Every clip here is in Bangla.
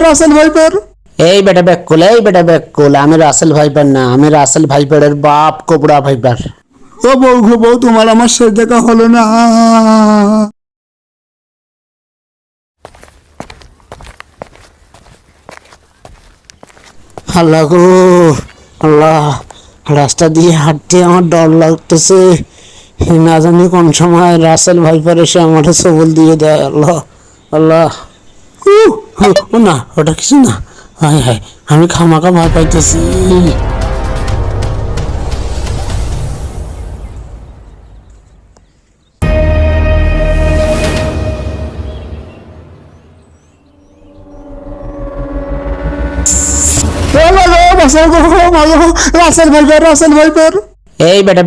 Russell viper. এই বেটা ব্যাকুল, আমি রাসেল ভাইপার না, আমি রাসেল ভাইপারের বাপ কোবরা ভাইপার। ও বউ তোমার আমার শেষ দেখা হলো না। আল্লাহ গো আল্লাহ, রাস্তা দিয়ে হাঁটতে আমার ডর লাগতেছে, না জানি কোন সময় রাসেল ভাইপার এসে আমার সবল দিয়ে দেয়। আল্লাহ আল্লাহ, ও না, ওটা কিছু না। হায় হায়, আমি খামাখা ভয় পাইতেছি। Russell viper. এই বেটা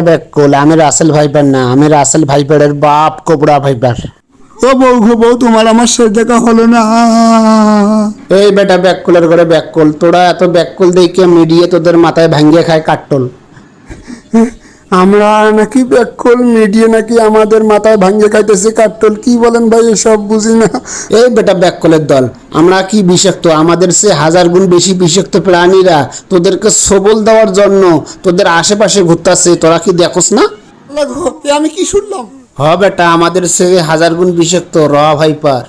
ব্যাকুল, আমি রাসেল ভাইপার না, আমি রাসেল ভাইপারের বাপ কোবরা ভাইপার। ও বউ তোমার আমার শেষ দেখা হলো না। এই বেটা ব্যাকুলের ঘরে ব্যাকুল, তোরা এত ব্যাকুল দেখে মিডিয়া তোদের মাথায় ভাঙ্গিয়ে খায় কাট্টল। আমরা নাকি ব্যাকুল, মিডিয়া নাকি আমাদের মাথায় ভাঙ্গে খাইতেছে কাট্টল। কি বলেন ভাই, এসব বুঝি না। এই বেটা ব্যাকুলের দল, আমরা কি বিষাক্ত? আমাদের সে 1000 গুণ বেশি বিষাক্ত প্রাণীরা তোদেরকে সবল দেওয়ার জন্য তোদের আশেপাশে ঘুরতেছে, তোরা কি দেখোস না? আমি কি শুনলাম? হ বেটা, আমাদের সে 1000 গুণ বিষাক্ত র ভাইপার।